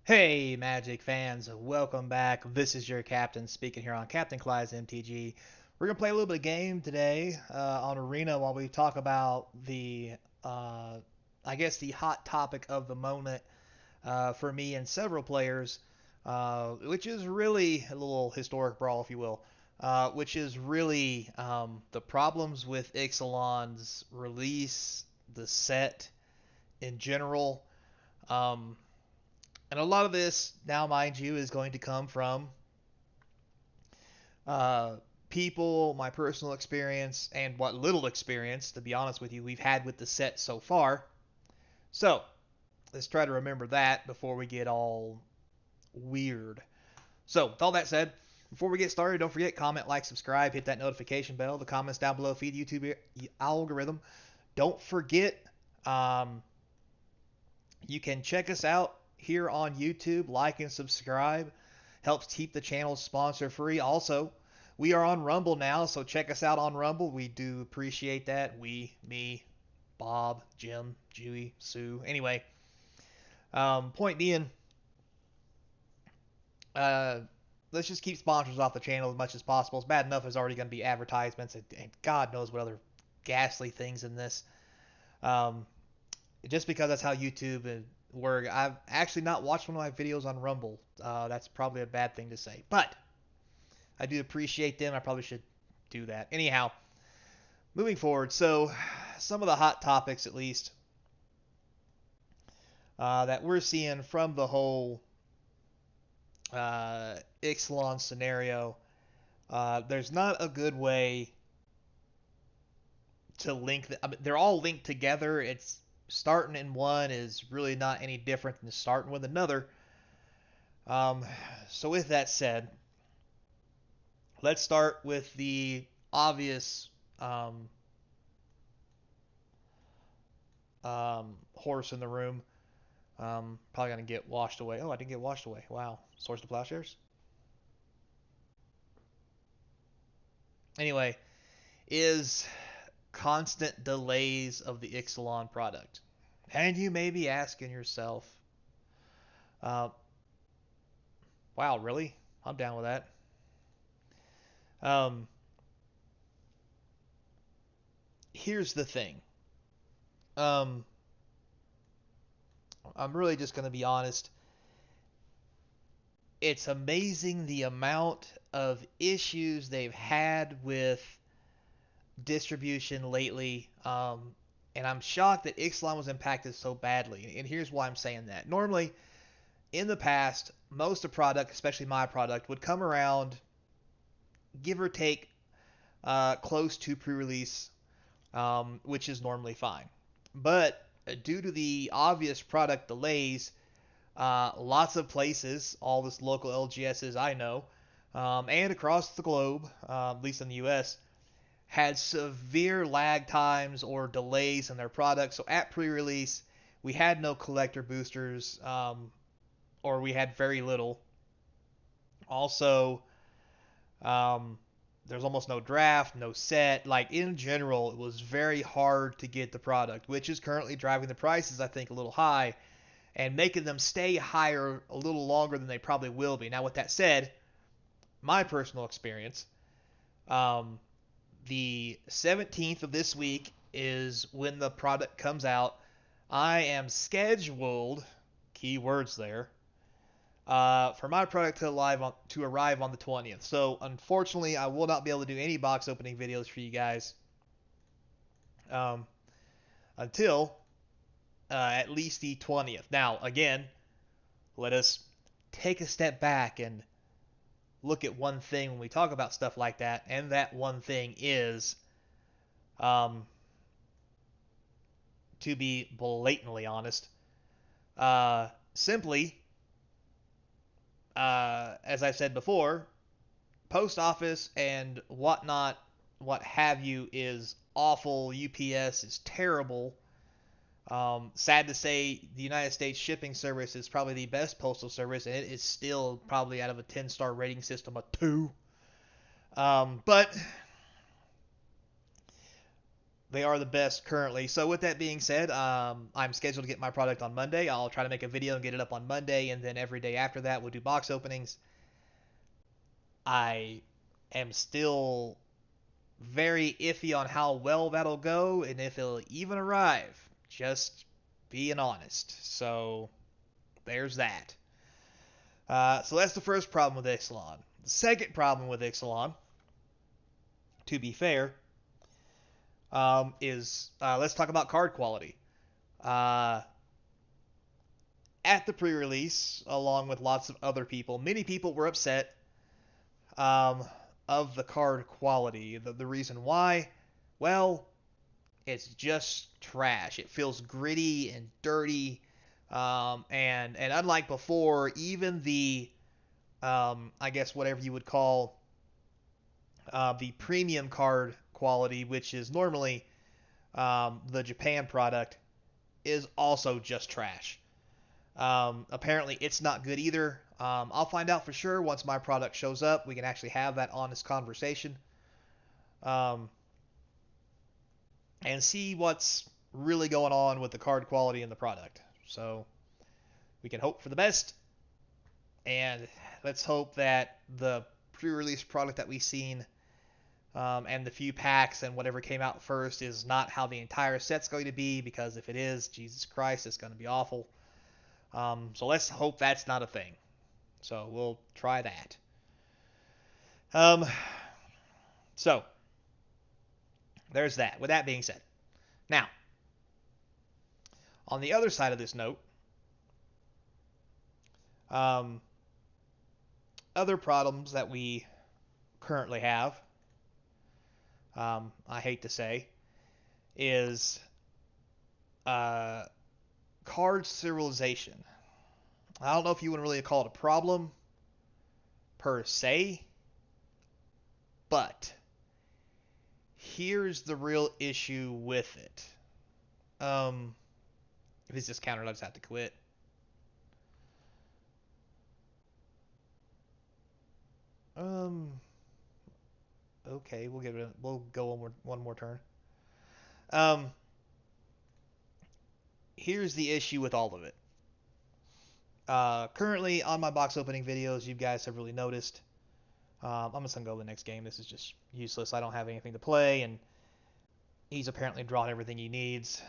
Hey, Magic fans, welcome back. This is your captain speaking here on Capnclydes MTG. We're going to play a little bit of game today on Arena while we talk about uh, I guess, the hot topic of the moment for me and several players, which is really a little historic brawl, if you will, which is really the problems with Ixalan's release, the set in general. Um, and a lot of this, now mind you, is going to come from uh, people, my personal experience, and what little experience, to be honest with you, we've had with the set so far. So let's try to remember that before we get all weird. So, with all that said, before we get started, don't forget, comment, like, subscribe, hit that notification bell. The comments down below feed the YouTube algorithm. Don't forget, um, you can check us out here on YouTube, like and subscribe. Helps keep the channel sponsor free. Also, we are on Rumble now, so check us out on Rumble. We do appreciate that. We, me, Bob, Jim, Dewey, Sue. Anyway, point being, uh, let's just keep sponsors off the channel as much as possible. It's bad enough there's already going to be advertisements and God knows what other ghastly things in this. Um, just because that's how YouTube work. I've actually not watched one of my videos on Rumble. That's probably a bad thing to say, but I do appreciate them. I probably should do that. Anyhow, moving forward. So, some of the hot topics, at least, that we're seeing from the whole Ixalan scenario. There's not a good way to link. I mean, they're all linked together. It's starting in one is really not any different than starting with another. Um, so with that said, let's start with the obvious horse in the room. Probably gonna get washed away. Oh, I didn't get washed away. Wow. Source to plowshares. Anyway, is constant delays of the Ixalan product. And you may be asking yourself, uh, wow, really? I'm down with that. Um, Here's the thing. Um, I'm really just going to be honest. It's amazing the amount of issues they've had with distribution lately. And I'm shocked that Ixalan was impacted so badly. And here's why I'm saying that. Normally, in the past, most of product, especially my product, would come around, give or take, close to pre-release, which is normally fine. But due to the obvious product delays, lots of places, all this local LGSs I know, and across the globe, at least in the US, had severe lag times or delays in their products. So at pre-release, we had no collector boosters, or we had very little. Also, um, there's almost no draft, no set. Like in general, it was very hard to get the product, which is currently driving the prices, I think, a little high and making them stay higher a little longer than they probably will be. Now, with that said, my personal experience, um, the 17th of this week is when the product comes out. I am scheduled, keywords there, for my product to arrive on the 20th. So unfortunately, I will not be able to do any box opening videos for you guys um, until at least the 20th. Now, again, let us take a step back and look at one thing when we talk about stuff like that, and that one thing is, um, to be blatantly honest, simply, as I've said before, post office and whatnot, what have you, is awful. UPS is terrible. Sad to say, the United States shipping service is probably the best postal service, and it is still probably out of a 10-star rating system a 2. But They are the best currently. So with that being said, I'm scheduled to get my product on Monday. I'll try to make a video and get it up on Monday, and then every day after that we'll do box openings. I am still very iffy on how well that'll go and if it'll even arrive. Just being honest. So there's that. So that's the first problem with Ixalan. The second problem with Ixalan, to be fair, is let's talk about card quality. Uh, at the pre-release, along with lots of other people, many people were upset um, of the card quality. The reason why, well, it's just trash. It feels gritty and dirty, and unlike before, even the I guess whatever you would call the premium card quality, which is normally the Japan product, is also just trash. Apparently, it's not good either. I'll find out for sure once my product shows up. We can actually have that honest conversation um, and see what's really going on with the card quality in the product. So we can hope for the best, and let's hope that the pre-release product that we've seen and the few packs and whatever came out first is not how the entire set's going to be, because if it is, Jesus Christ, it's going to be awful. So let's hope that's not a thing. So we'll try that. Um, so there's that. With that being said, now on the other side of this note, um, other problems that we currently have, I hate to say, is uh, card serialization. I don't know if you would really call it a problem per se, but here's the real issue with it. If it's discounted, I'll just have to quit. Okay, we'll give it. We'll go one more turn. Um, Here's the issue with all of it. Currently on my box opening videos, you guys have really noticed. I'm just gonna go to the next game. This is just useless. I don't have anything to play, and he's apparently drawn everything he needs.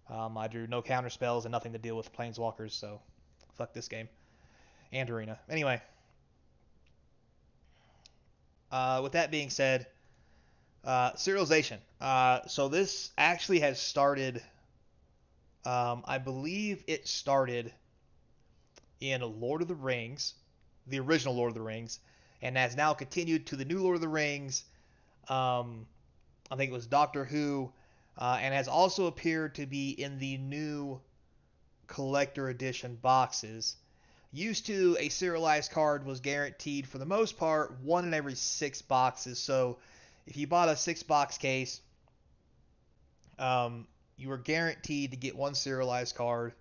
I drew no counter spells and nothing to deal with planeswalkers, so fuck this game and arena. Anyway, with that being said, serialization. So this actually has started. I believe it started in Lord of the Rings, the original Lord of the Rings, and has now continued to the new Lord of the Rings. I think it was Doctor Who, and has also appeared to be in the new collector edition boxes. Used to, a serialized card was guaranteed for the most part one in every 6 boxes. So if you bought a 6 box case, you were guaranteed to get one serialized card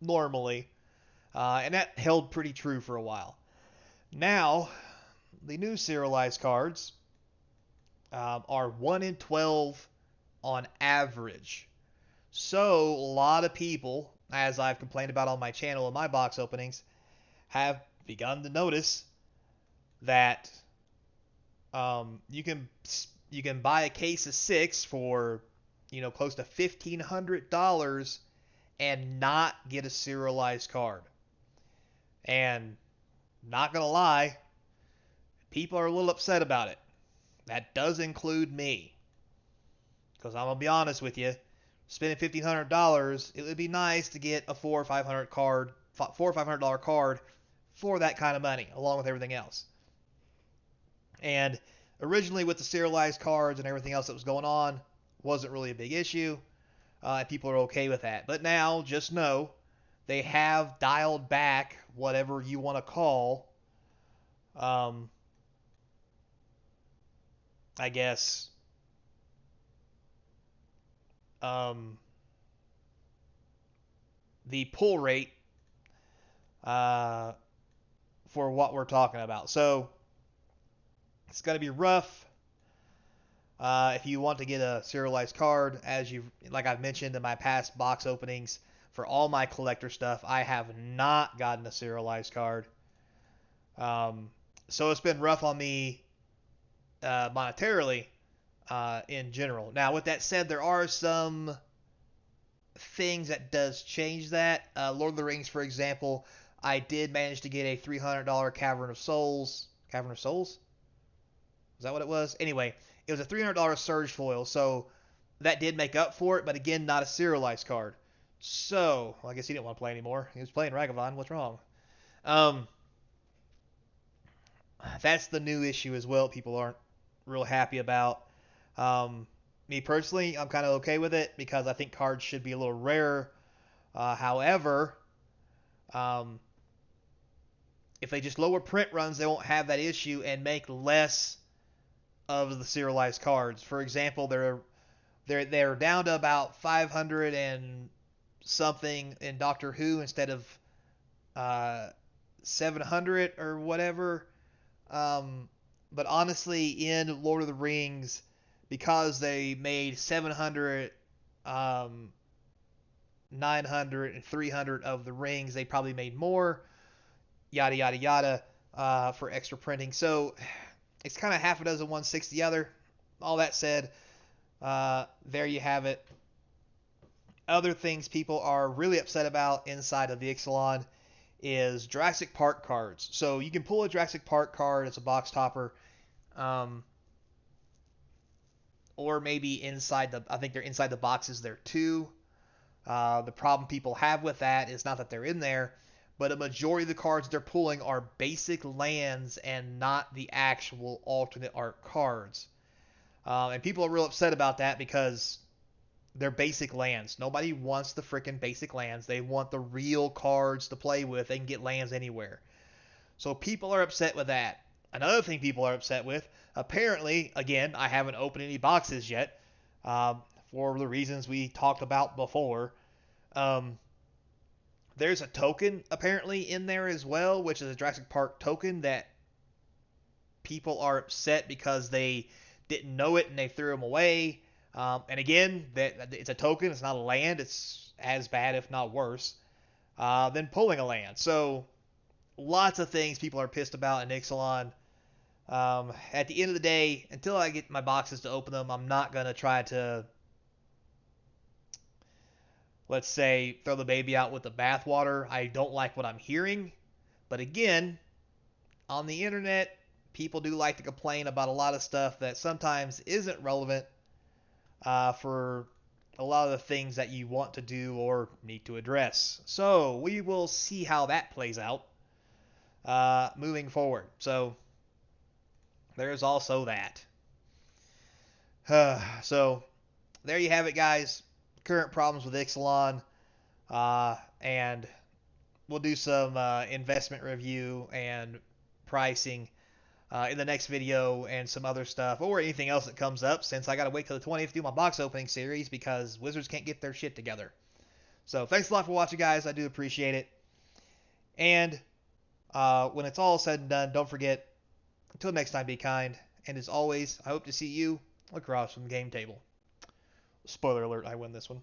normally, and that held pretty true for a while. Now, the new serialized cards are 1 in 12 on average. So, a lot of people, as I've complained about on my channel in my box openings, have begun to notice that you can buy a case of 6 for close to $1,500 and not get a serialized card. And not gonna lie, people are a little upset about it. That does include me, because I'm gonna be honest with you, spending $1,500, it would be nice to get a $400 or $500 card for that kind of money, along with everything else. And originally, with the serialized cards and everything else that was going on, wasn't really a big issue, and people are okay with that. But now, just know, they have dialed back whatever you want to call, I guess, the pull rate for what we're talking about. So it's going to be rough If you want to get a serialized card, like I've mentioned in my past box openings for all my collector stuff, I have not gotten a serialized card. Um, so it's been rough on me monetarily in general. Now, with that said, there are some things that does change that. Lord of the Rings, for example, I did manage to get a $300 Cavern of Souls. Cavern of Souls? Is that what it was? Anyway, it was a $300 Surge foil, so that did make up for it, but again, not a serialized card. So, well, I guess he didn't want to play anymore. He was playing Ragavan. What's wrong? Um, that's the new issue as well. People aren't real happy about. Um, Me personally, I'm kind of okay with it because I think cards should be a little rarer. However, um, if they just lower print runs, they won't have that issue and make less of the serialized cards. For example, they're down to about 500 and something in Doctor Who instead of uh, 700 or whatever. Um, but honestly, in Lord of the Rings, because they made 700, 900, and 300 of the rings, they probably made more. Yada yada yada for extra printing. So it's kind of half a dozen, 1/6 the other. All that said, there you have it. Other things people are really upset about inside of the Ixalan is Jurassic Park cards. So you can pull a Jurassic Park card as a box topper, um, or maybe I think they're inside the boxes there too. The problem people have with that is not that they're in there, but a majority of the cards they're pulling are basic lands and not the actual alternate art cards. And people are real upset about that because they're basic lands. Nobody wants the freaking basic lands. They want the real cards to play with. They can get lands anywhere. So people are upset with that. Another thing people are upset with, apparently, again, I haven't opened any boxes yet, for the reasons we talked about before. Um, there's a token apparently in there as well, which is a Jurassic Park token that people are upset because they didn't know it and they threw them away. And again, that it's a token. It's not a land. It's as bad, if not worse, than pulling a land. So lots of things people are pissed about in Ixalan. At the end of the day, until I get my boxes to open them, I'm not gonna try to, let's say, throw the baby out with the bathwater. I don't like what I'm hearing, but again, on the internet, people do like to complain about a lot of stuff that sometimes isn't relevant for a lot of the things that you want to do or need to address. So we will see how that plays out moving forward. So there's also that. So there you have it, guys. Current problems with Ixalan, and we'll do some investment review and pricing in the next video and some other stuff or anything else that comes up, since I got to wait till the 20th to do my box opening series because Wizards can't get their shit together. So thanks a lot for watching, guys. I do appreciate it. And when it's all said and done, don't forget, until next time, be kind. And as always, I hope to see you across from the game table. Spoiler alert, I win this one.